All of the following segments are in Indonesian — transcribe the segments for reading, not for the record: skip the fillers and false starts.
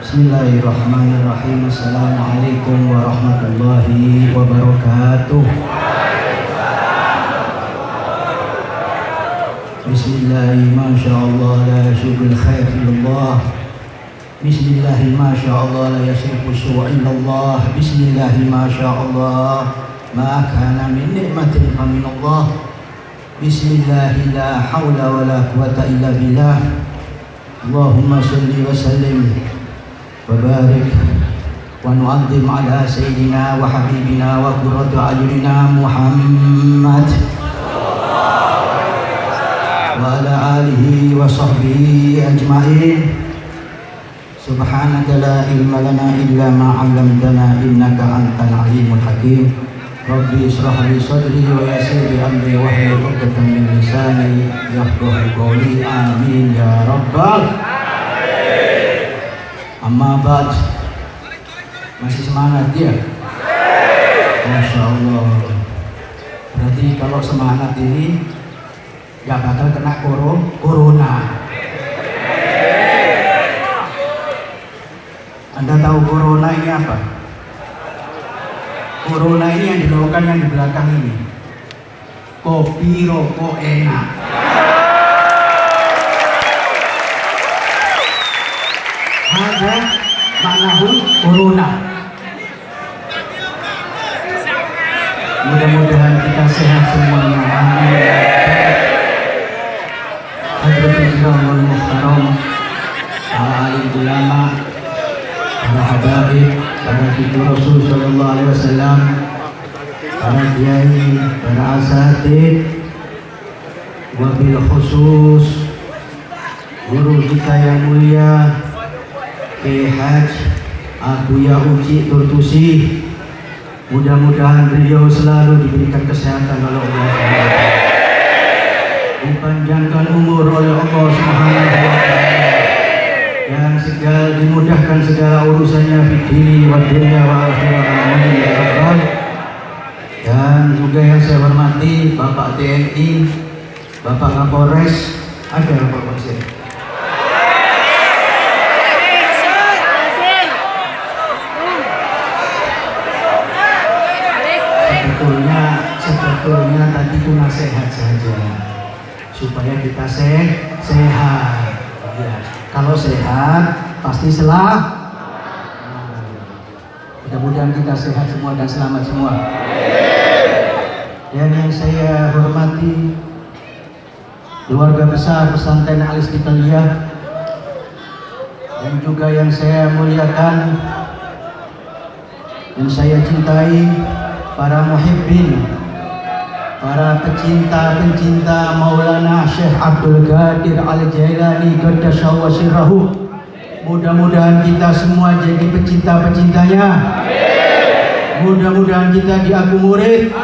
Bismillahirrahmanirrahim. Assalamualaikum warahmatullahi wabarakatuh. Bismillahi masyaallah la syukur khair illallah. Bismillahi masyaallah la yasrifu su'a illallah. Bismillahi masyaallah ma kana min nikmatin faminallah. Bismillahi la hawla wa la quwata illa billah. Allahumma salli wa sallim wa barik wa nu'adzim ala sayyidina wa habibina wa qurrati a'yunina Muhammad wa ala alihi wa sahbihi ajma'in. Subhanaka la ilma lana illa ma 'allamtana innaka antal alimul hakim. Rabbi israh li sadri wa yassir li amri wahlul 'uqdatam min lisani yafqahu qawli. Amin ya rabbal alamin. Amma ba'd. Masih semangat dia? Masya Allah. Berarti kalau semangat ini gak bakal kena corona. Anda tahu corona ini apa? Corona ini yang dilakukan yang di belakang ini. Kopi rokok enak. Ada maknahu corona. Mudah-mudahan kita sehat semuanya. Amin. Hadratul kiramul muhtaram, para alim ulama, para habaib, para fitur Rasul sallallahu alaihi wasallam, para kiai, para asatid, wabil khusus guru kita yang mulia Kiai Haji Abuya Uci Turtusi. Mudah-mudahan beliau selalu diberikan kesehatan oleh Allah SWT, dipanjangkan umur oleh Allah SWT, dan segala dimudahkan segala urusannya di dini wa dunya wa akhirat. Amin ya rabbal. Dan juga yang saya hormati Bapak TNI, Bapak Kapolres, ada Bapak Polisi. Sebetulnya tadi itu nasihat saja supaya kita sehat. Ya, kalau sehat pasti mudah-mudahan kita sehat semua dan selamat semua. Dan yang saya hormati keluarga besar pesantren Al-Istiqlaliyah, dan juga yang saya muliakan dan saya cintai para muhibbin, para pecinta Maulana Syekh Abdul Qadir Al-Jailani Qaddasyahu wa sirrahu. Mudah-mudahan kita semua jadi pecinta-pecintanya. Mudah-mudahan kita diakomodir.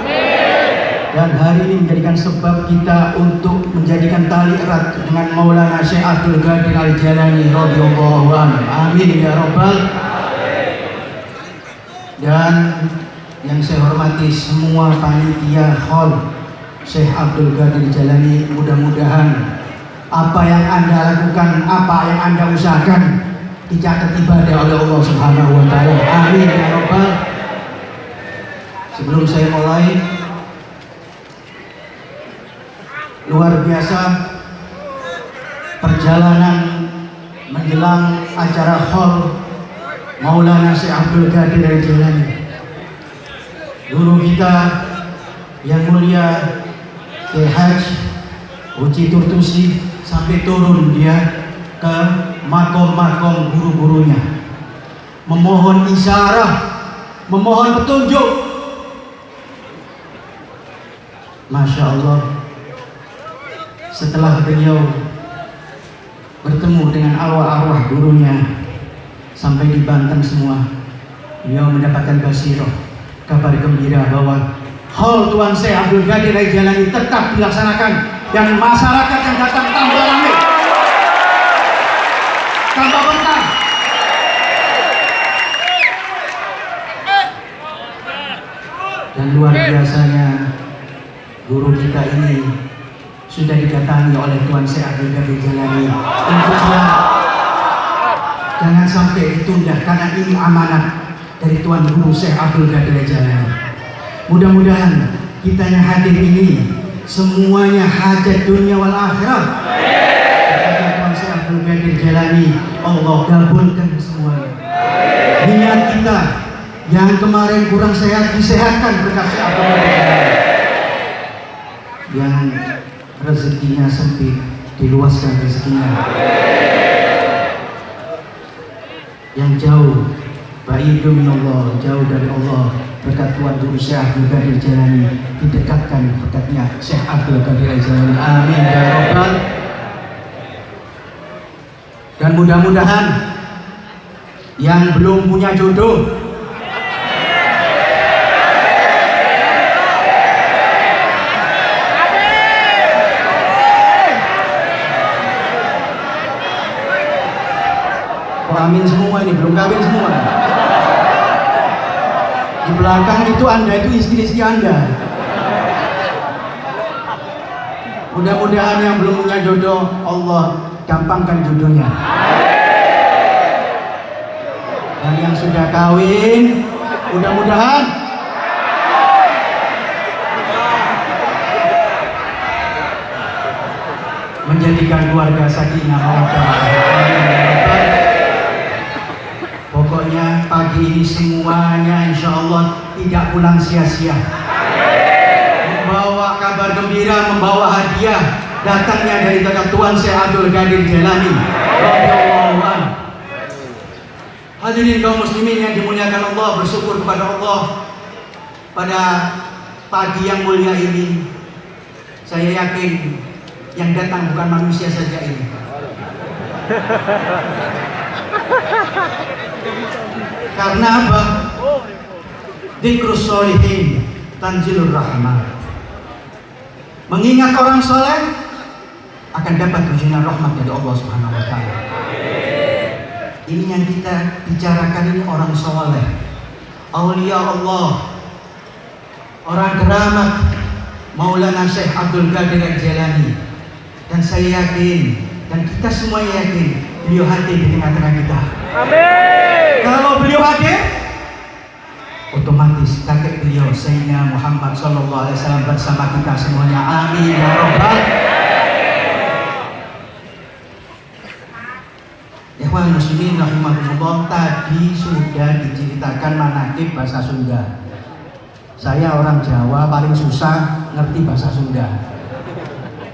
Dan hari ini menjadikan sebab kita untuk menjadikan tali erat dengan Maulana Syekh Abdul Qadir Al-Jailani radhiyallahu anhu. Amin ya rabbal. Dan yang saya hormati semua panitia Khol Syekh Abdul Qadir Jailani, mudah-mudahan apa yang Anda lakukan, apa yang Anda usahakan dicatat ibadah oleh Allah Subhanahu wa taala. Amin ya rabbal. Sebelum saya mulai, luar biasa perjalanan menjelang acara Khol Maulana Syekh Abdul Qadir Jailani. Guru kita yang mulia Kiai Haji Uci Turtusi sampai turun dia ke makom-makom guru-gurunya, memohon isyarah, memohon petunjuk. Masya Allah, setelah beliau bertemu dengan arwah-arwah gurunya sampai di Banten semua, beliau mendapatkan basirah, kabar gembira bahwa Haul Tuan Syekh Abdul Qadir Al-Jailani tetap dilaksanakan dan masyarakat yang datang tambah ramai, tambah berkah. Dan luar biasanya guru kita ini sudah didatangi oleh Tuan Syekh Abdul Qadir Jailani untuk sholat Jangan sampai ditunda, karena ini amanat dari Tuan Guru Syekh Abdul Qadir Jailani. Mudah-mudahan kita yang hadir ini semuanya hajat dunia wal akhirah. Tuan Syekh Abdul Qadir Jailani Allah kabulkan semuanya. Niat kita yang kemarin kurang sehat disehatkan berkat Syekh Abdul Qadir Jailani. Yang rezekinya sempit diluaskan rezekinya. Yang jauh ba'idu minallah, jauh dari Allah, berkat Tuan Guru Syekh Abdul Qadir Jailani didekatkan berkatnya Syekh Abdul Qadir Jailani. Amin ya rabbal. Dan mudah-mudahan yang belum punya jodoh amin semua, ini belum kawin semua. Di belakang itu Anda itu istri-istri Anda. Mudah-mudahan yang belum punya jodoh Allah gampangkan jodohnya. Dan yang sudah kawin mudah-mudahan menjadikan keluarga sakinah mawaddah. Pokoknya pagi ini semuanya insya Allah tidak pulang sia-sia. Membawa kabar gembira, membawa hadiah datangnya dari Tuan Syekh Abdul Qadir Jailani radhiyallahu anhu. Hadirin kaum muslimin yang dimuliakan Allah, bersyukur kepada Allah pada pagi yang mulia ini. Saya yakin yang datang bukan manusia saja ini. Karena apa? Dzikrus sholihin tanzilur rahmah. Mengingat orang soleh akan dapat ujian rahmat dari Allah Subhanahu wa taala. Ini yang kita bicarakan ini orang soleh, aulia Allah, orang keramat Maulana Syekh Abdul Qadir Jailani. Dan saya yakin dan kita semua yakin beliau hadir di tengah-tengah kita. Amin. Kalau beliau hadir, otomatis kakek beliau Sayyidina Muhammad sallallahu alaihi wasallam bersama kita semuanya. Amin ya rabbal. Ikhwan muslimin rahimakumullah, tadi sudah diceritakan manaqib bahasa Sunda. Saya orang Jawa paling susah ngerti bahasa Sunda.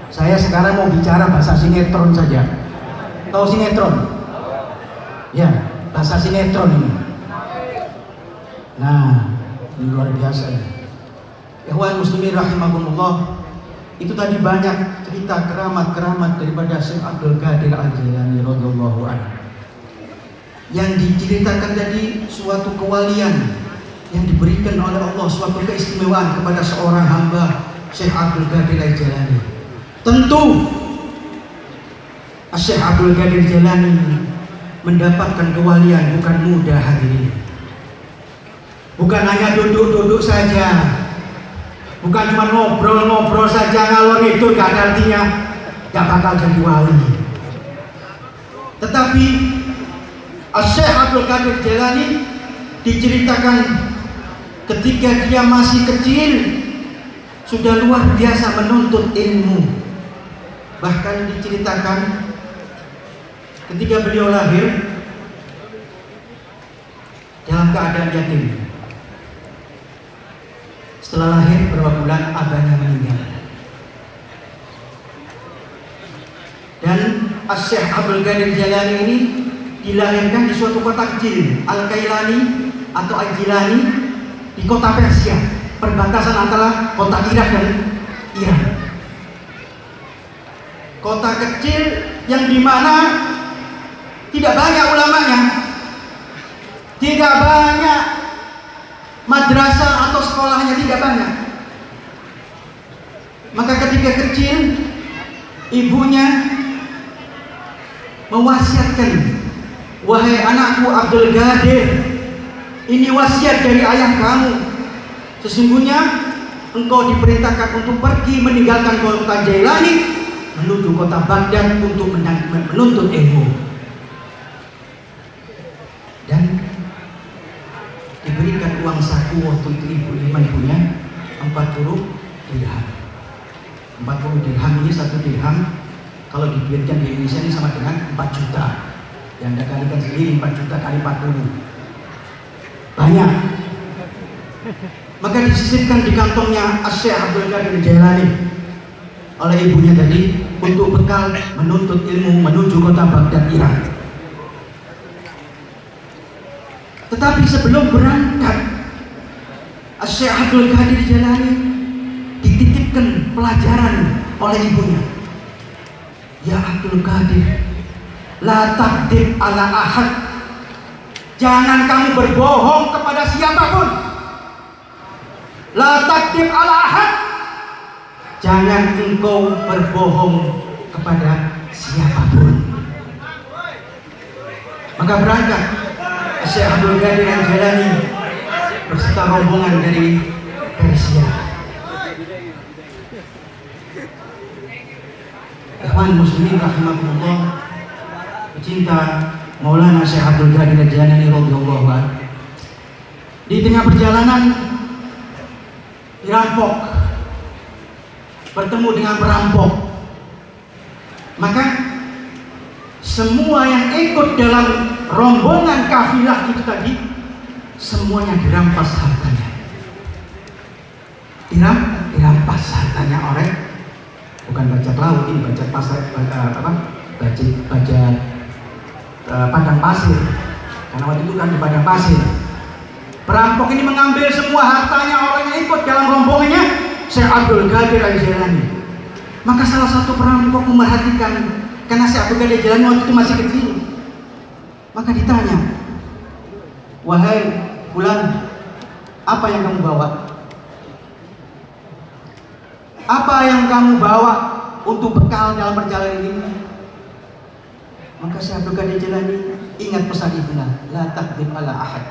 Saya sekarang mau bicara bahasa sinetron saja. Tahu sinetron? Ya, bahasa sinetron ini. Nah, ini luar biasa. Ikhwan muslimin rahimakumullah, itu tadi banyak cerita keramat-keramat daripada Syekh Abdul Qadir Jailani radhiyallahu anhu. Yang diceritakan tadi suatu kewalian yang diberikan oleh Allah, suatu keistimewaan kepada seorang hamba Syekh Abdul Qadir Jailani. Tentu Syekh Abdul Qadir Jailani mendapatkan kewalian bukan mudah hadirin. Bukan hanya duduk-duduk saja, bukan cuma ngobrol-ngobrol saja ngalor itu gak ada artinya, gak bakal jadi wali. Tetapi Syekh Abdul Qadir Jailani diceritakan ketika dia masih kecil sudah luar biasa menuntut ilmu. Bahkan diceritakan ketika beliau lahir dalam keadaan yatim. Setelah lahir beberapa bulan abahnya meninggal. Dan Syekh Abdul Qadir Jailani ini dilahirkan di suatu kota kecil, Al-Kailani atau Al-Jilani, di kota Persia, perbatasan antara kota Irak dan Iran. Kota kecil yang dimana tidak banyak ulamanya, tidak banyak madrasah atau sekolahnya, tidak banyak. Maka ketika kecil ibunya mewasiatkan, wahai anakku Abdul Qadir, ini wasiat dari ayah kamu. Sesungguhnya engkau diperintahkan untuk pergi meninggalkan kota Jailani menuju kota Baghdad untuk menuntut ilmu. dan diberikan uang saku waktu itu ibunya 40 dirham. 40 dirham ini, 1 dirham kalau diduitkan di Indonesia ini sama dengan 4 juta. Yang Anda kalikan sendiri 4 juta kali 40. Banyak. Maka disisipkan di kantongnya Syekh Abdul Qadir Jailani oleh ibunya tadi untuk bekal menuntut ilmu menuju kota Baghdad, Irak. Tetapi sebelum berangkat, Syekh Abdul Qadir Jailani dititipkan pelajaran oleh ibunya. Ya Abdul Qadir, la takdzib ala ahad. Jangan kamu berbohong kepada siapapun. La takdzib ala ahad. Jangan engkau berbohong kepada siapapun. Maka berangkat Syekh Abdul Qadir Jailani beserta rombongan dari Persia. Ikhwan muslimin rahimakumullah, pecinta Maulana Syekh Abdul Qadir Jailani radhiyallahu anhu. Di tengah perjalanan dirampok, bertemu dengan perampok. Maka semua yang ikut dalam rombongan kafilah itu tadi semuanya dirampas hartanya. Dirampas hartanya oleh, bukan bajak laut, ini bajak pasir, bajak padang pasir. Karena waktu itu kan di padang pasir. Perampok ini mengambil semua hartanya orang yang ikut dalam rombongannya Syekh Abdul Qadir Jailani. Maka salah satu perampok memerhatikan, karena Syekh Abdul Qadir Jailani waktu itu masih kecil. Maka ditanya, wahai fulan, apa yang kamu bawa? Apa yang kamu bawa untuk bekal dalam perjalanan ini? Maka Syekh Abdul Qadir Jailani ingat pesan ibunya, la takdzib ala ahad.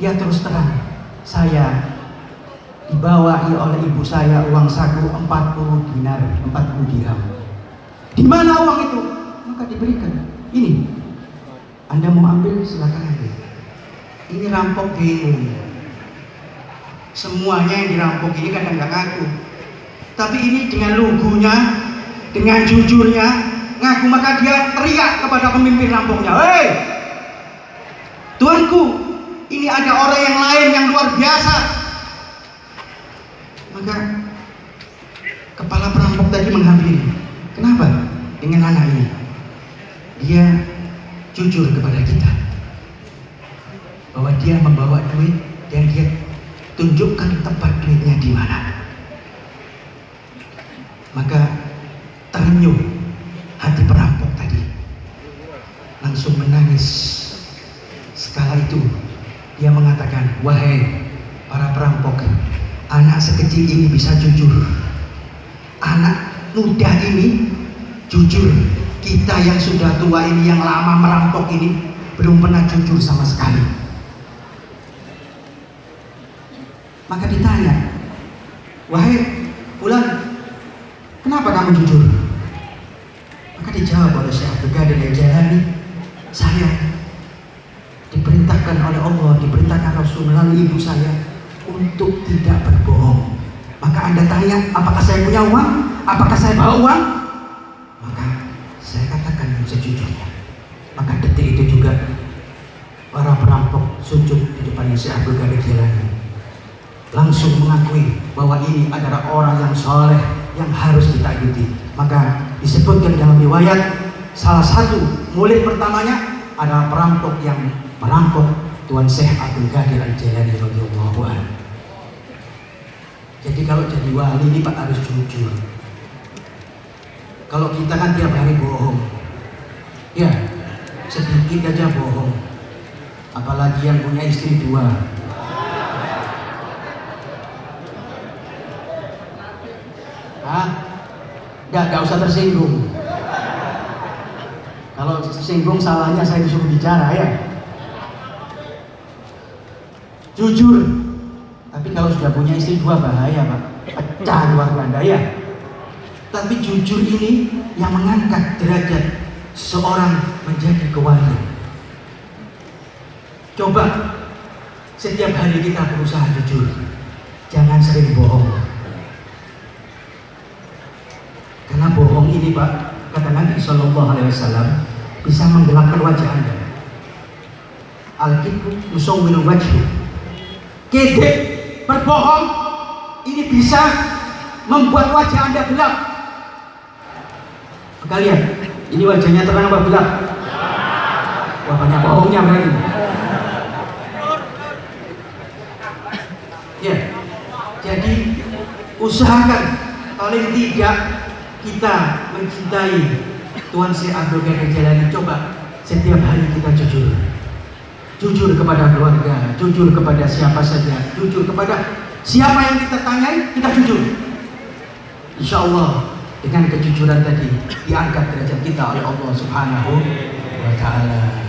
Dia terus terang, saya dibawahi oleh ibu saya uang saku 40 dinar, 40 dirham. Di mana uang itu? Maka diberikan. Ini, Anda mau ambil silakan ambil. Ini rampok bingung. Semuanya yang dirampok ini kadang nggak ngaku. Tapi ini dengan lugunya, dengan jujurnya ngaku, maka dia teriak kepada pemimpin rampoknya, hei, tuanku, ini ada orang yang lain yang luar biasa. Maka kepala perampok tadi menghampiri. Kenapa? Dengan anak ini dia jujur kepada kita bahwa dia membawa duit dan dia tunjukkan tempat duitnya di mana. Maka terenyuh hati perampok tadi, langsung menangis. Sekala itu dia mengatakan, wahai para perampok, anak sekecil ini bisa jujur, anak muda ini jujur. Kita yang sudah tua ini, yang lama merampok ini, belum pernah jujur sama sekali. Maka ditanya, wahai fulan, kenapa kamu jujur? Maka dijawab oleh Syekh Abdul Qadir Jailani, saya diperintahkan oleh Allah, diperintahkan Rasul melalui ibu saya untuk tidak berbohong. Maka Anda tanya, apakah saya punya uang? Apakah saya bawa uang? Maka saya katakan yang sejujurnya. Maka detik itu juga para perampok sujud di depannya Syekh Abdul Qadir Jailani, langsung mengakui bahwa ini adalah orang yang soleh yang harus kita ikuti. Maka disebutkan dalam riwayat, salah satu murid pertamanya adalah perampok yang merampok Tuan Syekh Abdul Qadir Jailani radhiyallahu anhu. Jadi kalau jadi wali ini Pak harus jujur. Kalau kita kan tiap hari bohong, ya sedikit aja bohong, apalagi yang punya istri 2. Nggak usah tersinggung. Kalau tersinggung salahnya saya disuruh bicara ya. Jujur. Tapi kalau sudah punya istri 2 bahaya Pak, pecah keluarga Anda ya. Tapi jujur ini yang mengangkat derajat seorang menjadi kewalian. Coba setiap hari kita berusaha jujur, jangan sering bohong. Karena bohong ini Pak, kata Nabi SAW, bisa menggelapkan wajah Anda. Al-kidbu musawwirul wajhi. Kedek, berbohong ini bisa membuat wajah Anda gelap. Kalian, ini wajahnya terang apa gelap? Wah, banyak bohongnya berarti. Ya, jadi usahakan paling tidak kita mencintai Tuan Syekh Abdul Qadir Jailani. Coba setiap hari kita jujur kepada keluarga, jujur kepada siapa saja, jujur kepada siapa yang kita tanyai, kita jujur. Insya Allah dengan kejujuran tadi diangkat derajat kita oleh Allah Subhanahu wa Ta'ala.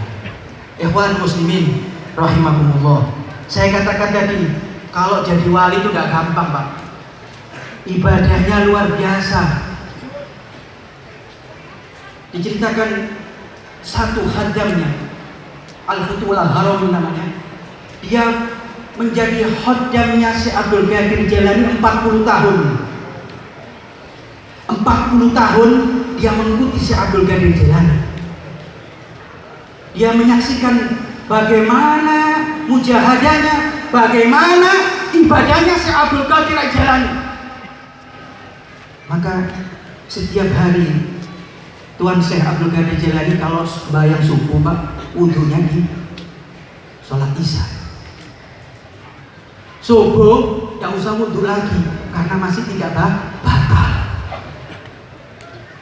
Ikhwan muslimin rahimakumullah, saya katakan tadi, kalau jadi wali itu gak gampang Pak. Ibadahnya luar biasa. Diceritakan satu khadamnya, Al-Futuhul Al-Haramin namanya, dia menjadi khaddamnya Syekh Abdul Qadir Jailani 40 tahun. 40 tahun dia mengikuti Syekh Abdul Qadir Jailani. Dia menyaksikan bagaimana mujahadahnya, bagaimana ibadahnya Syekh Abdul Qadir Jailani. Maka setiap hari Tuan Syekh Abdul Qadir Jailani kalau sembahyang subuh Pak, wudhunya di sholat isya. Subuh tidak usah wudhu lagi karena masih tidak batal.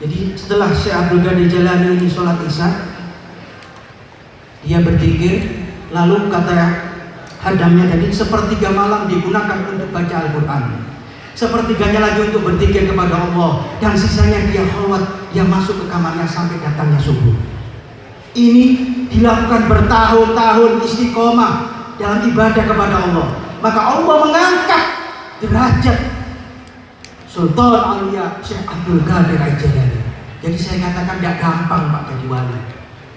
Jadi setelah Syekh Abdul Qadir Jailani ini sholat isya, dia berzikir, lalu kata hadamnya tadi, sepertiga malam digunakan untuk baca Al-Quran, sepertiganya lagi untuk berzikir kepada Allah, dan sisanya dia khalwat, dia masuk ke kamarnya sampai datangnya subuh. Ini dilakukan bertahun-tahun istiqomah dalam ibadah kepada Allah. Maka Allah mengangkat derajat Sultan Aulia Syekh Abdul Qadir Jailani. Jadi saya katakan tidak gampang Pak jadi wali.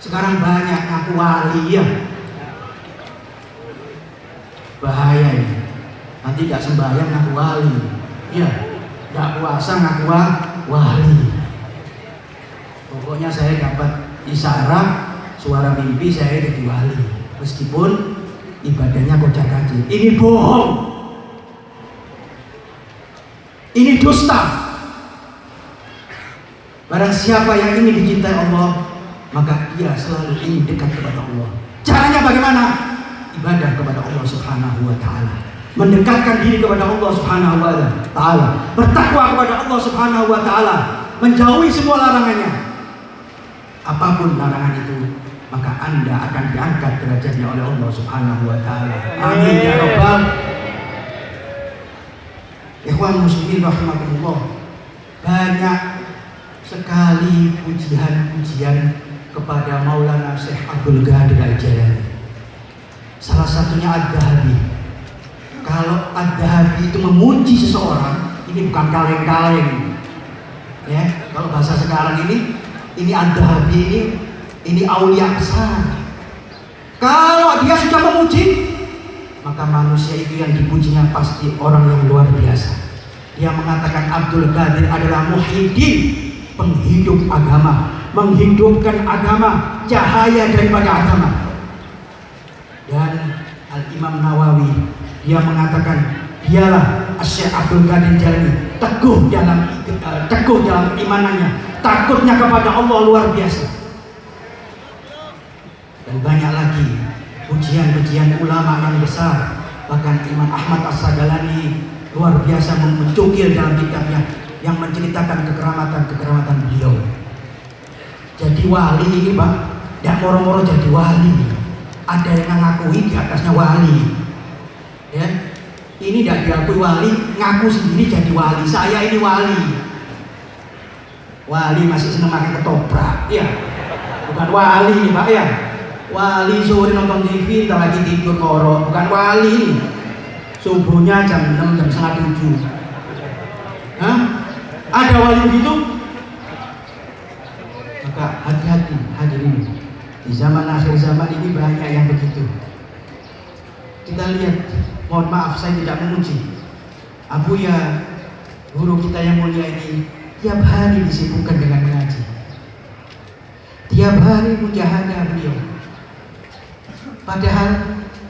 Sekarang banyak ngaku wali ya. Bahaya ini. Nanti tidak sembahyang ngaku wali. Ya, tidak puasa ngaku wali. Pokoknya saya dapat isyarat, suara mimpi saya jadi wali. Meskipun ibadahnya kocak-kacir. Ini bohong. Ini dusta. Barang siapa yang ingin dicintai Allah, maka dia selalu ingin dekat kepada Allah. Caranya bagaimana? Ibadah kepada Allah Subhanahu wa Ta'ala, mendekatkan diri kepada Allah Subhanahu wa Ta'ala, bertakwa kepada Allah Subhanahu wa Ta'ala, menjauhi semua larangannya. Apapun larangan itu, maka Anda akan diangkat derajatnya oleh Allah Subhanahu wa Ta'ala. Amin ya rabbal. Ikhwan muslimin rahimakumullah, banyak sekali pujian-pujian kepada Maulana Syekh Abdul Qadir Jailani. Salah satunya Ad-Dahabi. Kalau Ad-Dahabi itu memuji seseorang, ini bukan kaleng-kaleng. Ya, kalau bahasa sekarang ini Ad-Dahabi ini aulia besar. Kalau dia sudah memuji, maka manusia itu yang dipujinya pasti orang yang luar biasa. Dia mengatakan Abdul Qadir adalah muhyiddin, penghidup agama, menghidupkan agama, cahaya daripada agama. Dan Al-Imam Nawawi, dia mengatakan dialah Syekh Abdul Qadir Jailani, teguh dalam keimanannya, takutnya kepada Allah luar biasa. Dan banyak lagi pujian-pujian ulama yang besar. Bahkan Imam Ahmad As-Sadalani luar biasa mencukil dalam kitabnya yang menceritakan kekeramatan beliau. Jadi wali ini Pak, tidak moro-moro jadi wali. Ada yang mengakui di atasnya wali. Ya, ini tidak diakui wali, ngaku sendiri jadi wali. Saya ini wali. Wali masih senang makan ketoprak, ya. Bukan wali nih Pak ya. Wali sore nonton TV, tak lagi tidur ngorok. Bukan wali ini. Subuhnya jam 6, jam setengah 7. Hah? Ada wali begitu? Maka hati-hati hadirin. Di zaman akhir zaman ini banyak yang begitu. Kita lihat, mohon maaf saya tidak memuji, Abuya, guru kita yang mulia ini, tiap hari disibukkan dengan mengaji. Tiap hari mujahadah beliau. Padahal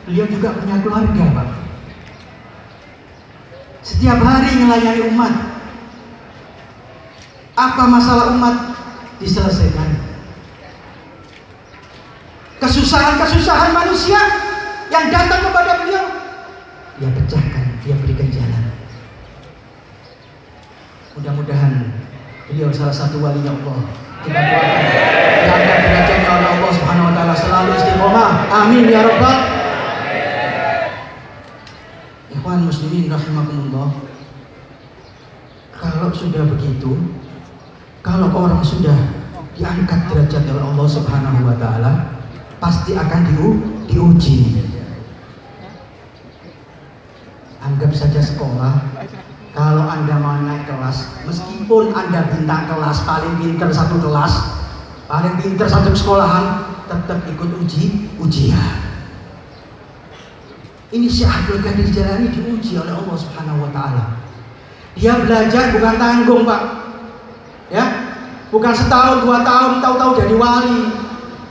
beliau juga punya keluarga, Pak. Setiap hari melayani umat. Apa masalah umat diselesaikan. Kesusahan-kesusahan manusia yang datang kepada beliau, dia pecahkan, dia berikan jalan. Mudah-mudahan beliau salah satu wali Allah. Kita doakan diangkat derajatnya oleh Allah Subhanahu wa taala, selalu istiqomah. Amin ya rabbal. Ikhwan muslimin rahimakumullah. Kalau sudah begitu, kalau orang sudah diangkat derajat oleh Allah Subhanahu wa taala, pasti akan diuji. Anggap saja sekolah. Kalau Anda mau naik kelas, meskipun Anda bintang kelas, paling pintar satu kelas, paling pintar satu sekolahan, tetap ikut ujian. Ini Syekh Abdul Qadir Jailani diuji oleh Allah Subhanahu wa taala. Dia belajar bukan tanggung, Pak. Ya, bukan setahun, 2 tahun, tahu-tahu jadi wali.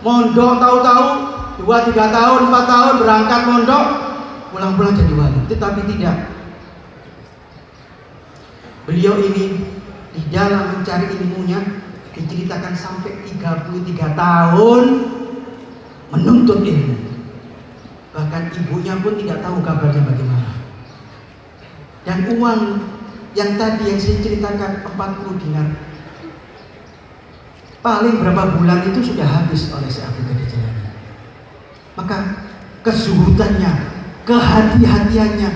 Mondok tahu-tahu 2, 3 tahun, 4 tahun berangkat mondok, pulang-pulang jadi wali. Tetapi tidak. Beliau ini di dalam mencari ilmunya diceritakan sampai 33 tahun menuntut ilmu. Bahkan ibunya pun tidak tahu kabarnya bagaimana. Dan uang yang tadi yang saya ceritakan 40 dinar, paling berapa bulan itu sudah habis oleh Syekh Abdul Qadir Jailani. Maka kezuhudannya, kehati-hatiannya,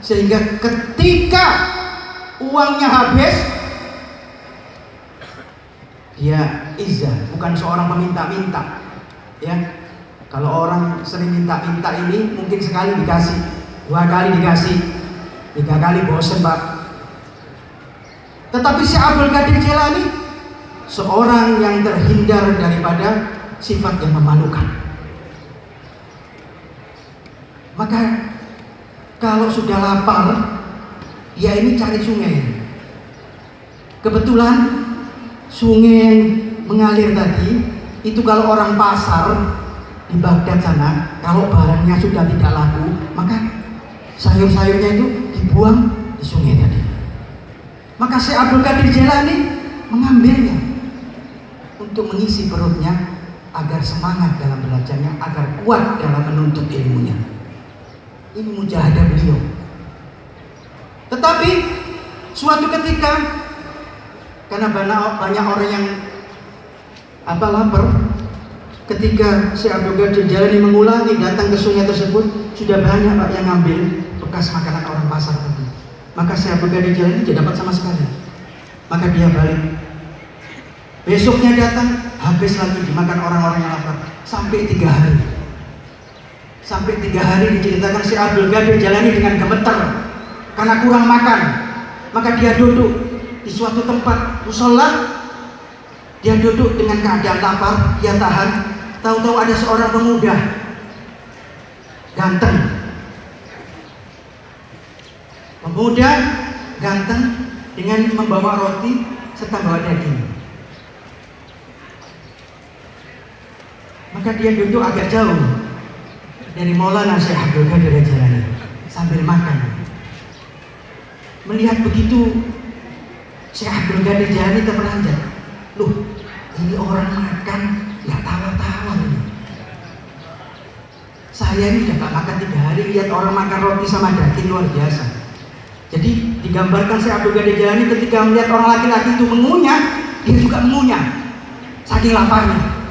sehingga ketika uangnya habis, dia izah, bukan seorang peminta-minta. Ya, kalau orang sering minta-minta ini mungkin sekali dikasih, 2 kali dikasih, 3 kali bosan, Pak. Tetapi Syekh Abdul Qadir Jailani seorang yang terhindar daripada sifat yang memalukan. Maka kalau sudah lapar, dia ini cari sungai. Kebetulan sungai yang mengalir tadi itu kalau orang pasar di Baghdad sana, kalau barangnya sudah tidak laku, maka sayur-sayurnya itu dibuang di sungai tadi. Maka Syekh Abdul Qadir Jailani mengambilnya untuk mengisi perutnya agar semangat dalam belajarnya, agar kuat dalam menuntut ilmunya. Ini mujahadah beliau. Tetapi suatu ketika, karena banyak orang yang lapar, ketika Syekh Abdul Qadir Jailani mengulangi datang ke sungai tersebut, sudah banyak, Pak, yang ngambil bekas makanan orang pasar tadi. Maka Syekh Abdul Qadir Jailani tidak dapat sama sekali. Maka dia balik. Besoknya datang, habis lagi dimakan orang-orang yang lapar sampai 3 hari. Sampai 3 hari diceritakan Syekh Abdul Qadir Jailani dengan gemeter karena kurang makan. Maka dia duduk di suatu tempat mushola. Dia duduk dengan keadaan lapar, dia tahan. Tahu-tahu ada seorang pemuda ganteng. Pemuda ganteng dengan membawa roti serta bawa daging. Maka dia duduk agak jauh dari Maulana Syekh Abdul Qadir Jailani sambil makan. Melihat begitu, Syekh Abdul Qadir Jailani terperanjat. Loh, ini orang makan nggak tawa-tawa ini. Saya ini udah gak makan 3 hari, lihat orang makan roti sama daging luar biasa. Jadi digambarkan Syekh Abdul Qadir Jailani ketika melihat orang laki-laki itu mengunyah, dia juga mengunyah saking laparnya.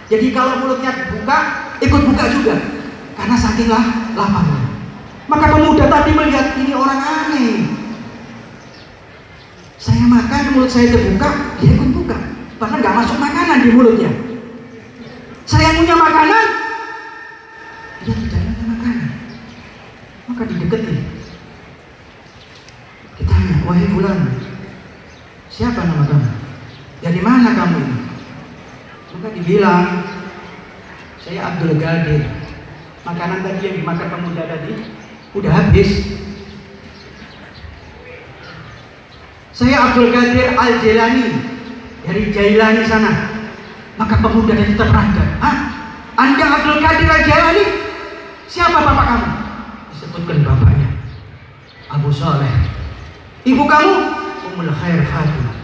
Jadi kalau mulutnya dibuka, ikut buka juga karena saking laparnya. Maka pemuda tadi melihat ini orang aneh. Saya makan, mulut saya terbuka, dia ikut buka. Bahkan nggak masuk makanan di mulutnya. Saya punya makanan, dia tidak ada makanan. Maka dideketin. Ditanya, wahai fulan, siapa nama kamu? Dari mana kamu ini? Maka dibilang, saya Abdul Qadir. Makanan tadi yang dimakan pemuda tadi udah habis. Saya Abdul Qadir Al-Jailani dari Jailani sana. Maka pemuda tadi tetap ragu. Hah? Anda Abdul Qadir Al-Jailani? Siapa bapak kamu? Disebutkan bapaknya, Abu Saleh. Ibu kamu? Ummul Khair Fatimah.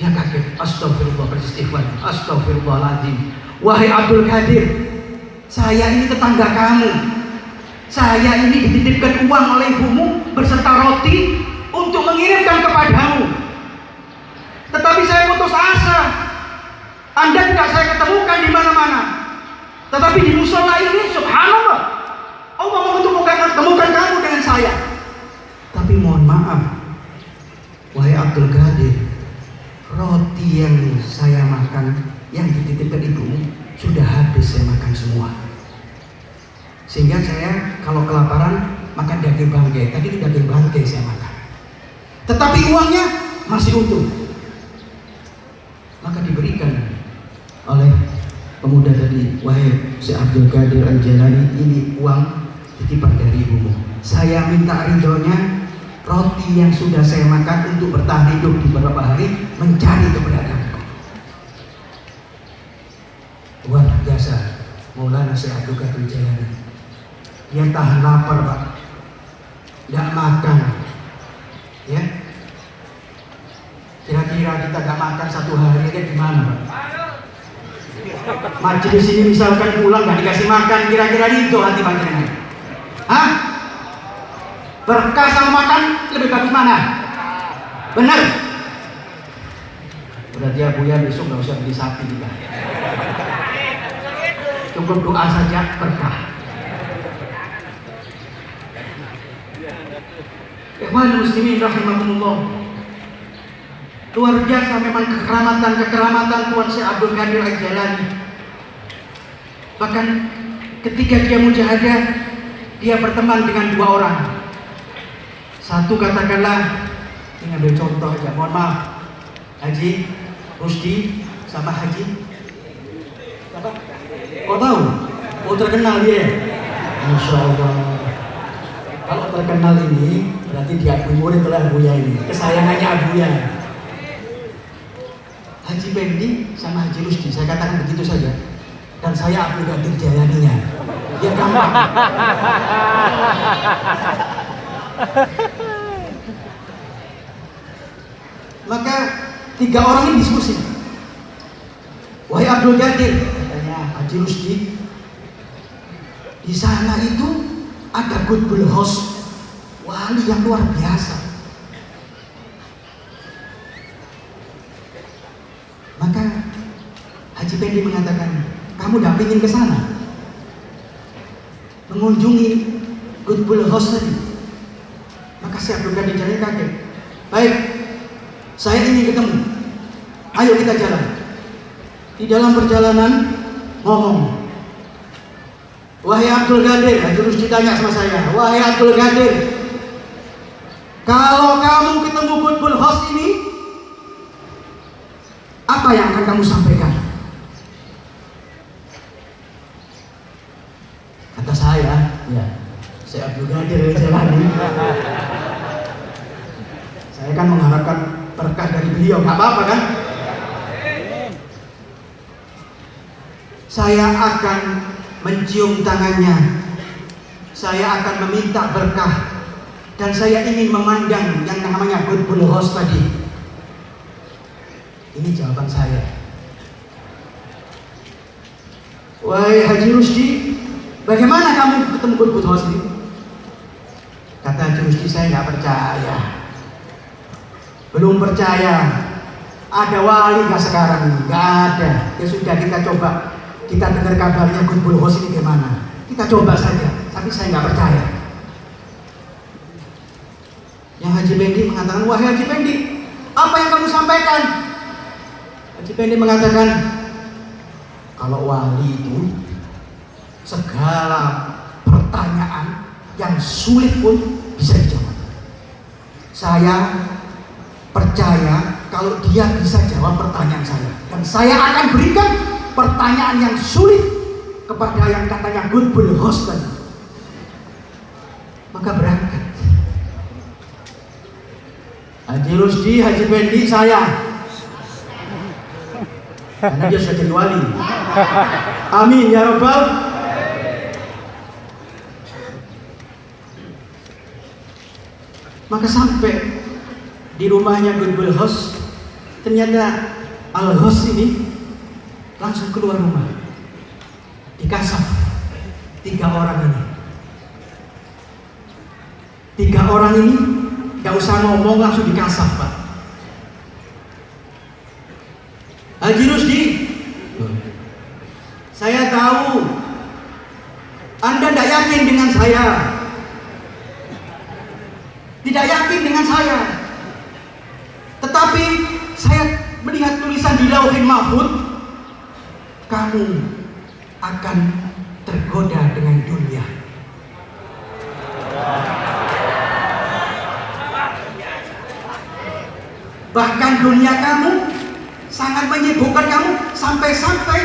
Dia kaget. Astagfirullah, beristighfar. Astagfirullahaladzim. Wahai Abdul Qadir, saya ini tetangga kamu. Saya ini dititipkan uang oleh ibumu beserta roti untuk mengirimkan kepadamu. Tetapi saya putus asa. Anda tidak saya ketemukan di mana-mana. Tetapi di musola ini, subhanallah, Allah mempertemukan kamu dengan saya. Tapi mohon maaf, wahai Abdul Qadir, roti yang saya makan, yang dititipkan ibumu, sudah habis saya makan semua. Sehingga saya kalau kelaparan makan daging bangkai. Tadi itu daging bangkai saya makan. Tetapi uangnya masih utuh. Maka diberikan oleh pemuda tadi, wahai si Abdul Qadir Al-Jailani, ini uang titipan dari ibumu. Saya minta ridhonya roti yang sudah saya makan untuk bertahan hidup di beberapa hari mencari keberadaanku. Luar biasa Maulana Syekh Abdul Qadir Jailani. Dia tahan lapar, Pak, tidak makan, ya. Kira-kira kita gak makan satu hari kan gimana, Pak? Majelis ini misalkan pulang gak dikasih makan, kira-kira itu hati panjenengan? Hah? Berkah sama makan lebih bagus mana? Benar? Berarti ya Buya besok gak usah beli sapi kita. Cukup doa saja berkah. Ikhwan muslimin rahimakumullah. Luar biasa memang kekeramatan Tuan Syekh Abdul Qadir Al-Jailani. Bahkan ketika dia mujahadah, dia berteman dengan dua orang. Satu katakanlah, ini ambil contoh aja, mohon maaf, Haji Rusdi sama Haji apa? Kau tahu? Oh, terkenal dia. Masya Allah. Kalau terkenal ini berarti diakui murid oleh Abuya ini, kesayangannya Abuya. Haji Pendi sama Haji Rusdi, saya katakan begitu saja. Dan saya Abdul Qadir Jailaninya. Ya gampang. Maka tiga orang ini diskusi. Wahai Abdul Qadir, katanya Haji Rusdi, di sana itu ada Qutbul Ghaus, wali yang luar biasa. Maka Haji Pendi mengatakan, kamu tidak ingin ke sana mengunjungi Qutbul Ghaus tadi? Maka si Abdul Qadir Jailani kaget. Baik, saya ingin ketemu. Ayo kita jalan. Di dalam perjalanan ngomong, wahai Abdul Qadir, Haji Rusdi ditanya sama saya, wahai Abdul Qadir, kalau kamu ketemu Qutbul Ghaus ini, apa yang akan kamu sampaikan? Kata saya, ya, saya Abdul Qadir Jailani. Saya kan mengharapkan berkah dari beliau, nggak apa-apa kan? Saya akan mencium tangannya, saya akan meminta berkah, dan saya ingin memandang yang namanya Qutbul Ghaus tadi. Ini jawaban saya. Wahai Haji Rusdi, bagaimana kamu ketemu Qutbul Ghaus ini? Kata Haji Rusdi, saya nggak percaya. Belum percaya. Ada wali nggak sekarang? Nggak ada. Ya sudah, kita coba. Kita dengar kabarnya Qutbul Ghaus ini gimana? Kita coba saja. Tapi saya nggak percaya. Yang Haji Pendi mengatakan, wahai Haji Pendi, apa yang kamu sampaikan? Haji Pendi mengatakan, kalau wali itu segala pertanyaan yang sulit pun bisa dijawab. Saya percaya kalau dia bisa jawab pertanyaan saya, dan saya akan berikan pertanyaan yang sulit kepada yang katanya Qutbul Ghaus tadi. Maka berangkat Haji Rusdi, Haji Pendi, saya, karena dia sudah jadi wali. Amin ya Rabbal. Maka sampai di rumahnya Qutbul Ghaus, ternyata Al-Ghaus ini langsung keluar rumah, dikasaf 3 orang ini. 3 orang ini gak usah ngomong, langsung dikasaf, Pak. Haji Rusdi, saya tahu Anda tidak yakin dengan saya, tidak yakin dengan saya, tetapi saya melihat tulisan di Lauhul Mahfuz, kamu akan tergoda dengan dunia. Bahkan dunia kamu sangat menyibukkan kamu, sampai-sampai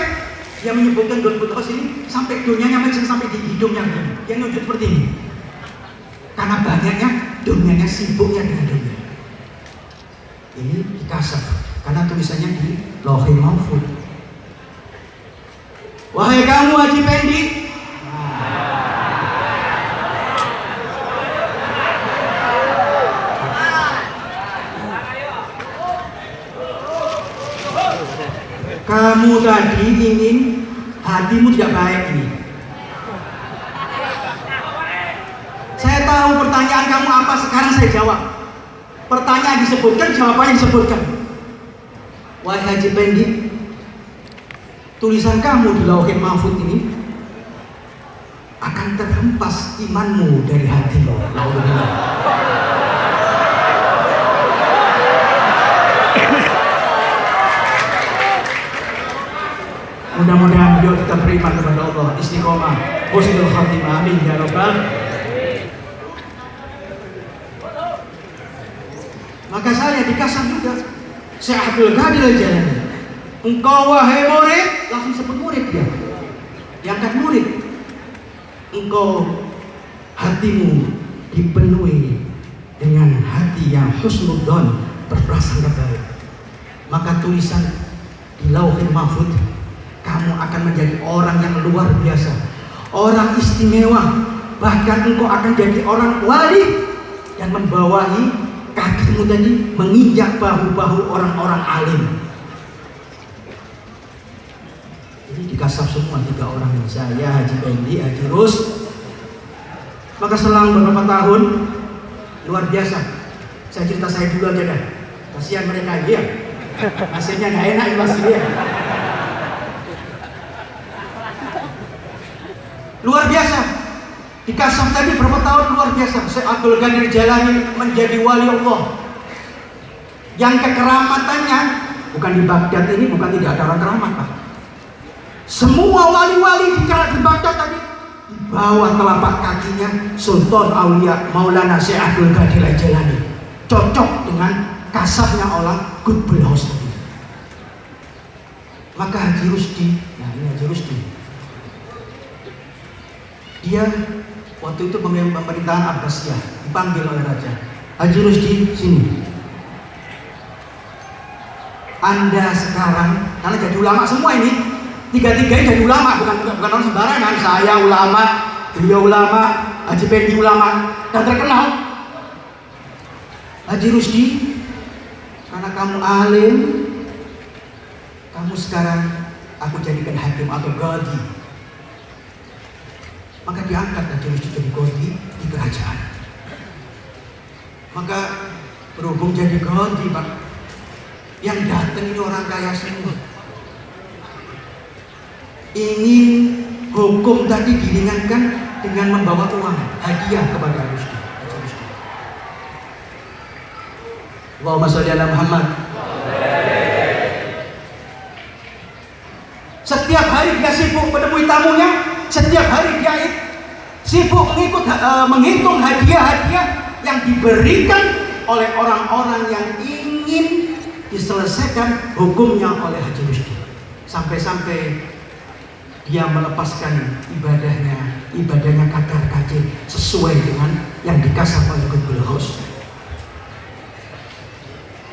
dia menyebutkan Qutbul Ghaus ini sampai dunianya macam sampai di hidungnya yang nunjuk seperti ini. Karena banyaknya dunianya, sibuknya dengan dunia. Ini dikasaf karena tulisannya di Lauhul Mahfuz. Wahai kamu Haji Pendi, kamu tadi ingin hatimu tidak baik ini. Saya tahu pertanyaan kamu apa, sekarang saya jawab. Pertanyaan disebutkan, jawabannya disebutkan. Wahai Haji Pendi, tulisan kamu di Lauhul Mahfuz ini akan terhempas imanmu dari hatimu. Mudah-mudahan beliau tetap beriman kepada Allah, istiqomah, husnul khatimah, amin ya Rabbal. Maka saya dikasih juga, Syekh Abdul Qadir Al-Jailani, engkau wahai murid, langsung sebut murid dia, diangkat murid. Engkau hatimu dipenuhi dengan hati yang husnudzon, berprasangka baik. Maka tulisan di Lauhul Mahfuz, kamu akan menjadi orang yang luar biasa, orang istimewa, bahkan engkau akan jadi orang wali yang membawahi kakimu tadi menginjak bahu-bahu orang-orang alim. Jadi dikasaf semua 3 orang ini, saya, Haji Pendi, Haji Rus. Maka selang beberapa tahun, luar biasa. Saya cerita saya dulu aja dah, kasihan mereka dia, hasilnya nggak enak pasti dia. Luar biasa, dikasaf tadi berapa tahun, luar biasa. Syekh Abdul Qadir Jailani menjadi wali Allah yang kekeramatannya bukan di Baghdad ini, bukan tidak ada orang keramat, Pak. Semua wali-wali di Baghdad tadi di bawah telapak kakinya Sultan Aulia Maulana Syekh Abdul Qadir Jailani, cocok dengan kasafnya orang Qutbul Ghaus tadi. Maka Haji Rusdi, nah ini Haji Rusdi, dia waktu itu pemerintahan Abbasiyah, dipanggil oleh raja. Haji Rusdi, sini. Anda sekarang, karena jadi ulama semua ini, 3-3 jadi ulama, bukan orang sembarangan. Saya ulama, beliau ulama, Haji Pendi ulama, dan terkenal. Haji Rusdi, karena kamu alim, kamu sekarang aku jadikan hakim atau qadhi. Maka diangkat Haji Rusdi jadi qadhi di kerajaan. Maka berhubung jadi qadhi, Pak, yang datang ini orang kaya semua, ingin hukum tadi diringankan dengan membawa uang hadiah kepada Rusdi. Allahumma sholli ala Muhammad. Setiap hari dia sibuk menemui tamunya, setiap hari dia sibuk menghitung hadiah-hadiah yang diberikan oleh orang-orang yang ingin diselesaikan hukumnya oleh Haji Rusdi. Sampai-sampai dia melepaskan ibadahnya kadar kacir sesuai dengan yang dikasih oleh Qutbul Ghaus.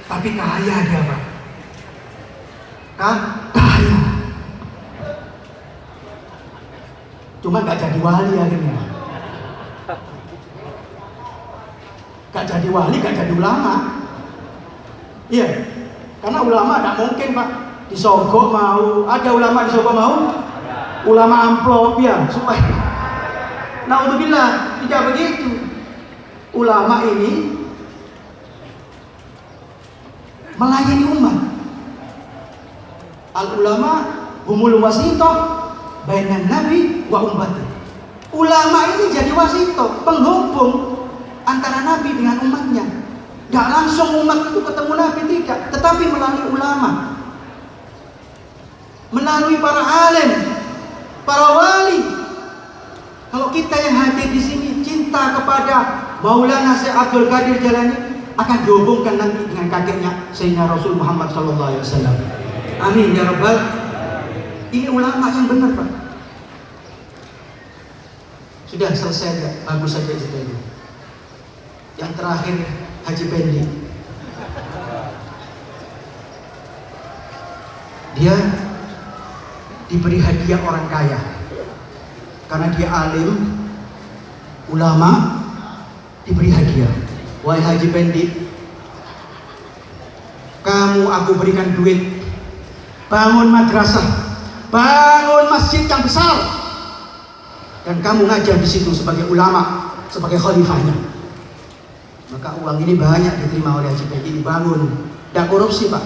Tapi kaya dia, Pak. Kaya. Cuma gak jadi wali akhirnya. Gak jadi wali, gak jadi ulama. Iya, karena ulama gak mungkin, Pak, disogok mau. Ada ulama disogok mau? Ulama amplop ya, supaya. Naudzubillah, tidak begitu. Ulama ini melayani umat. Al ulama humul wasitoh bainan nabi wa ummati. Ulama ini jadi wasitoh, penghubung antara nabi dengan umatnya. Gak langsung umat itu ketemu nabi, tidak, tetapi melalui ulama, melalui para alim, para wali. Kalau kita yang hadir di sini cinta kepada Maulana Syekh Abdul Qadir Jailani, akan dihubungkan nanti dengan kakeknya Sayyidina Rasul Muhammad SAW. Amin ya Rabbal. Ini ulama yang benar, Pak. Sudah selesai ya? Bagus saja cerita ini. Yang terakhir Haji Pendi. Dia diberi hadiah orang kaya karena dia alim, ulama, diberi hadiah. Wahai Haji Pendi, kamu aku berikan duit, bangun madrasah, bangun masjid yang besar, dan kamu ngajar di situ sebagai ulama, sebagai khalifahnya. Maka uang ini banyak diterima oleh Haji Pendi, dibangun. Tidak korupsi, Pak,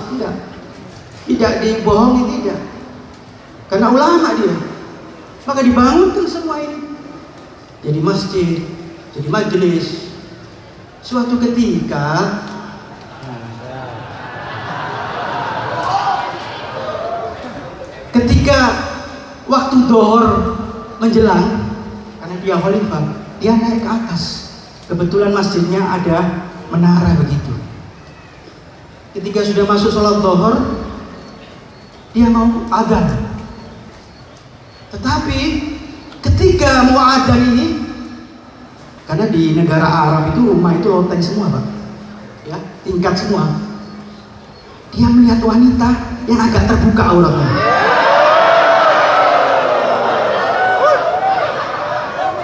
tidak dibohongi, tidak, karena ulama dia. Maka dibangunkan semua ini, jadi masjid, jadi majelis. Suatu ketika waktu zuhur menjelang, karena dia khalifah, dia naik ke atas. Kebetulan masjidnya ada menara begitu. Ketika sudah masuk sholat zuhur, dia mau adzan. Tetapi ketika mau adzan ini, karena di negara Arab itu rumah itu loteng semua, Pak, ya, tingkat semua. Dia melihat wanita yang agak terbuka auratnya.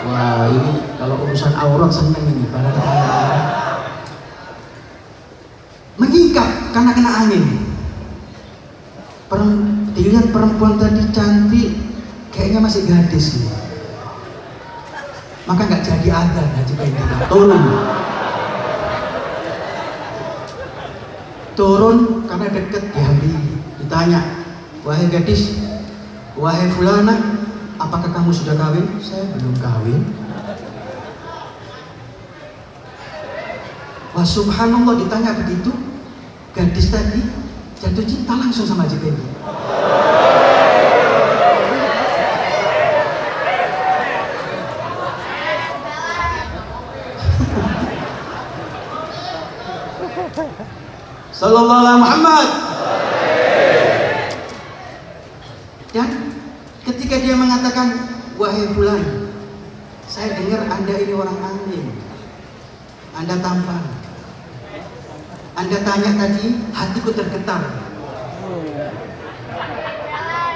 Wah, ini kalau urusan aurat seneng ini, pada menyingkap karena kena angin. Dilihat perempuan tadi cantik, kayaknya masih gadis nih. Maka nggak jadi adzan, Haji Pendi turun karena deket diambil. Ditanya, wahai gadis, wahai fulana, apakah kamu sudah kawin? Saya belum kawin. Wah, subhanallah, ditanya begitu, gadis tadi jatuh cinta langsung sama Haji Pendi. Sallallahu alaihi Muhammad. Dan ketika dia mengatakan, wahai fulan, saya dengar Anda ini orang alim, Anda tampan, Anda tanya tadi, hatiku tergetar.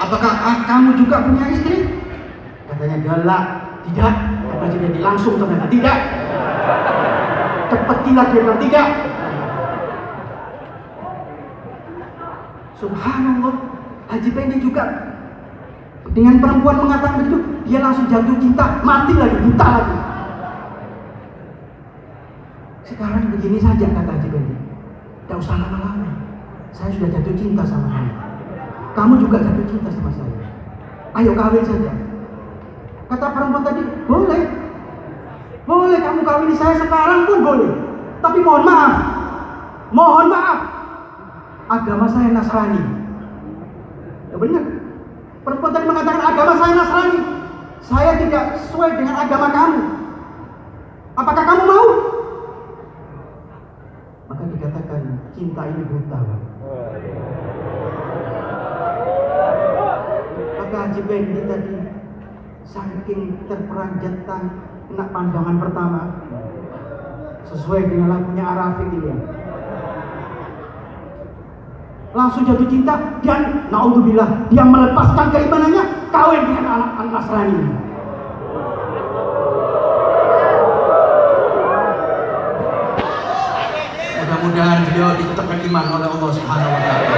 Apakah kamu juga punya istri? Katanya galak. Tidak. Kata jadi langsung ternyata tidak. Cepat kilat dia bilang tidak. Subhanallah, Haji Pendi juga dengan perempuan mengatakan begitu, dia langsung jatuh cinta, mati lagi, buta lagi. Sekarang begini saja, kata Haji Pendi, tidak usah lama-lama, saya sudah jatuh cinta sama kamu, kamu juga jatuh cinta sama saya, ayo kawin saja. Kata perempuan tadi, boleh, boleh kamu kawini saya sekarang pun boleh, tapi mohon maaf, agama saya Nasrani. Ya benar. Perempuan tadi mengatakan agama saya Nasrani. Saya tidak sesuai dengan agama kamu. Apakah kamu mau? Maka dikatakan cinta ini buta, Pak. Maka Haji Pendi tadi saking terperanjat kena pandangan pertama, sesuai dengan lagunya Arafi dia, langsung jatuh cinta dan naudzubillah dia melepaskan keimanannya, kawin dengan anak Nasrani. Mudah-mudahan beliau ditetapkan iman oleh Allah Subhanahu wa taala.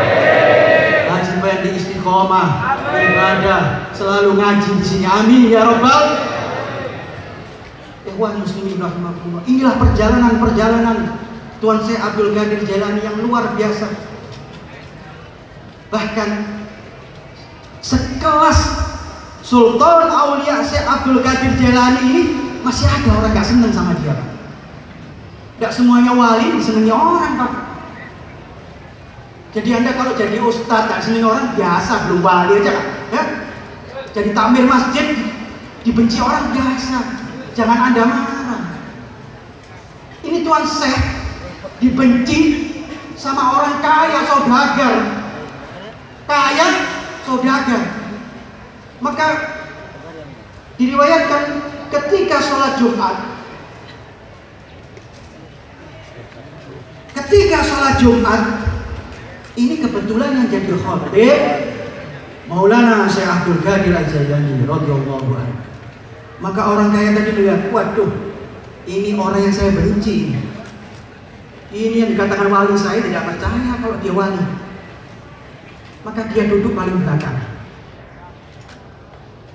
Rajin banyak di istiqomah, ibadah, selalu ngaji di sini. Amin ya rabbal. Ikhwan muslimin rahimakumullah. Inilah perjalanan Tuan Syekh Abdul Qadir Jailani yang luar biasa. Bahkan sekelas Sultan Aulia Syekh Abdul Qadir Jailani ini masih ada orang gak seneng sama dia, Pak. Gak semuanya wali disenangi orang, Pak. Jadi Anda kalau jadi ustadz gak senangi orang, biasa, belum wali aja, Pak. Ya? Jadi takmir masjid dibenci orang, biasa. Jangan Anda marah. Ini Tuan Syekh dibenci sama orang kaya saudagar. Kaya saudagar. Maka diriwayatkan ketika sholat Jumat, ini kebetulan yang jadi khatib Maulana Syekh Abdul Qadir Al-Jailani radhiyallahu anhu. Maka orang kaya tadi melihat, waduh, ini orang yang saya benci. Ini yang dikatakan wali, saya tidak percaya kalau dia wali. Maka dia duduk paling belakang.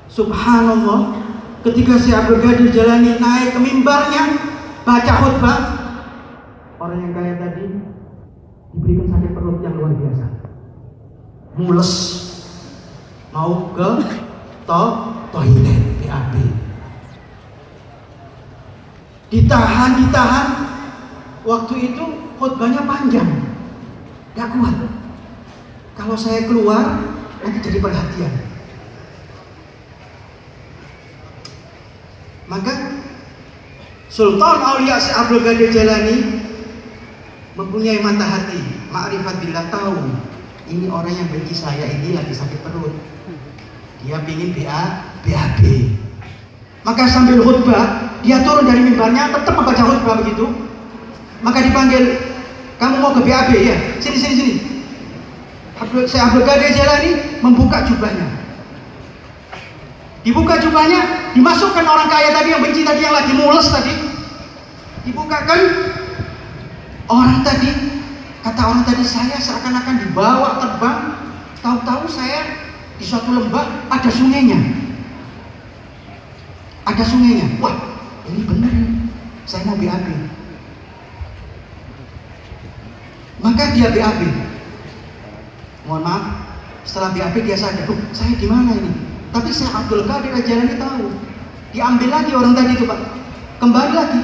Subhanallah, ketika Syekh Abdul Qadir Jailani naik ke mimbarnya baca khutbah, orang yang kaya tadi diberikan sakit perut yang luar biasa, mules, mau ke toilet, BAB. Ditahan. Waktu itu khutbahnya panjang, gak kuat. Kalau saya keluar nanti jadi perhatian. Maka Sultan Aulia Syekh Abdul Qadir Jailani mempunyai mata hati, ma'rifat billah, tahu ini orang yang benci saya ini lagi sakit perut, dia pingin BAB. Maka sambil khutbah dia turun dari mimbarnya, tetap membaca khutbah begitu. Maka dipanggil, kamu mau ke BAB ya? Sini. Syekh Abdul Qadir Jailani membuka jubahnya. Dibuka jubahnya, dimasukkan orang kaya tadi yang benci tadi, yang lagi mules tadi. Dibukakan, kata orang tadi, saya seakan-akan dibawa terbang. Tahu-tahu saya di suatu lembah ada sungainya. Wah, ini benar, saya mau BAB. Maka dia BAB. Mohon maaf, setelah BAB dia sadar, saya di mana ini? Tapi Syekh Abdul Qadir Jailani tahu. Diambil lagi orang tadi itu, Pak. Kembali lagi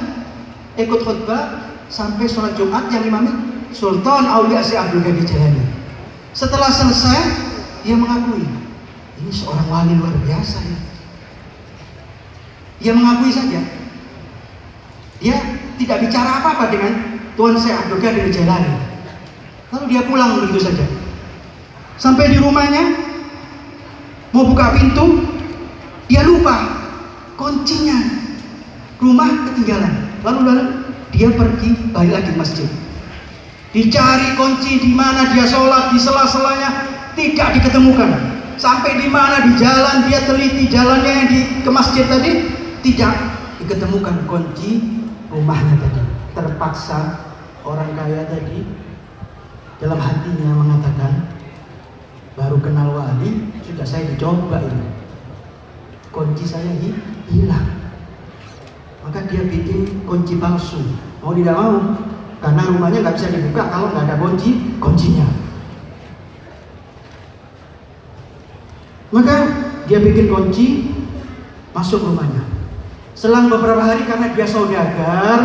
ikut khutbah sampai sholat Jumat yang imami Sultan Aulia Syekh Abdul Qadir Jailani. Setelah selesai, dia mengakui, ini seorang wali luar biasa ya. Dia mengakui saja. Dia tidak bicara apa-apa dengan Tuan Syekh Abdul Qadir Jailani. Lalu dia pulang begitu saja. Sampai di rumahnya, mau buka pintu, dia lupa kuncinya, rumah ketinggalan. Lalu dia pergi balik lagi ke masjid. Dicari kunci di mana dia sholat, di sela-selanya tidak diketemukan. Sampai di mana di jalan dia teliti jalannya yang ke masjid tadi, tidak diketemukan kunci rumahnya tadi. Terpaksa orang kaya tadi dalam hatinya mengatakan, baru kenal wali, sudah saya dicoba ini, kunci saya hilang. Maka dia bikin kunci palsu. Mau tidak mau, karena rumahnya nggak bisa dibuka kalau nggak ada kuncinya. Maka dia bikin kunci, masuk rumahnya. Selang beberapa hari, karena dia saudagar,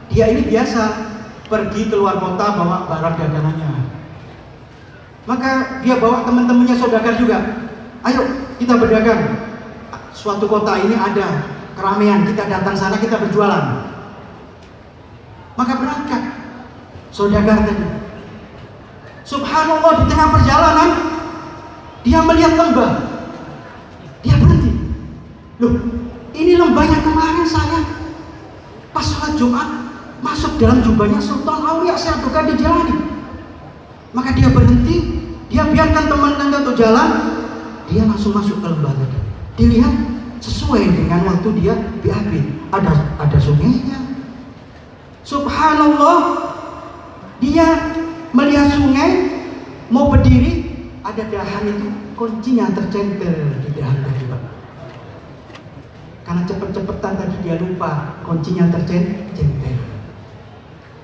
dia ini biasa pergi keluar kota bawa barang dagangannya. Maka dia bawa teman-temannya saudagar juga. Ayo kita berdagang. Suatu kota ini ada keramaian, kita datang sana, kita berjualan. Maka berangkat saudagar tadi. Subhanallah, di tengah perjalanan dia melihat lembah. Dia berhenti. Loh, ini lembah yang kemarin saya pas sholat Jumat masuk dalam jubahnya Sultan Aulia saya bukan dijalani. Maka dia berhenti, dia biarkan teman tangga itu jalan, dia langsung masuk ke lembah tadi. Dilihat sesuai dengan waktu dia BAB, ada sungainya. Subhanallah, dia melihat sungai mau berdiri, ada dahan itu kuncinya tercenter di dahan tadi, Pak. Karena cepet-cepetan tadi dia lupa kuncinya tercenter.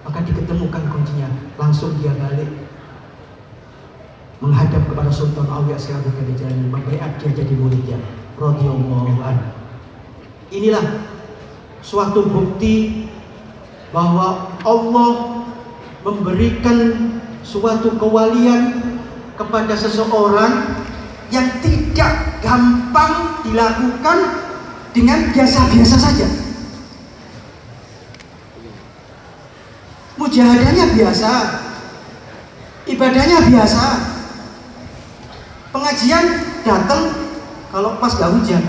Maka diketemukan kuncinya, langsung dia balik menghadap kepada Sultan Aulia Syekh Abdul Qadir Jailani, membaiat dia jadi muridnya radhiyallahu anhu. Inilah suatu bukti bahwa Allah memberikan suatu kewalian kepada seseorang yang tidak gampang dilakukan dengan biasa-biasa saja. Mujahadahnya biasa, ibadahnya biasa, pengajian datang kalau pas gak hujan.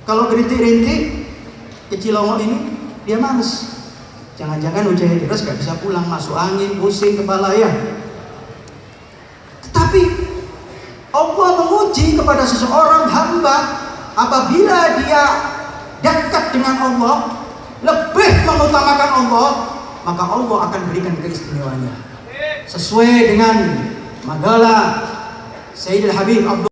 Kalau gerintik-rintik ke Cilongok ini dia males. Jangan-jangan hujannya deras gak bisa pulang, masuk angin, pusing kepala ya. Tetapi Allah menguji kepada seseorang hamba apabila dia dekat dengan Allah, lebih mengutamakan Allah, maka Allah akan berikan keistimewaannya sesuai dengan makalah Sayyidil Habib Abdul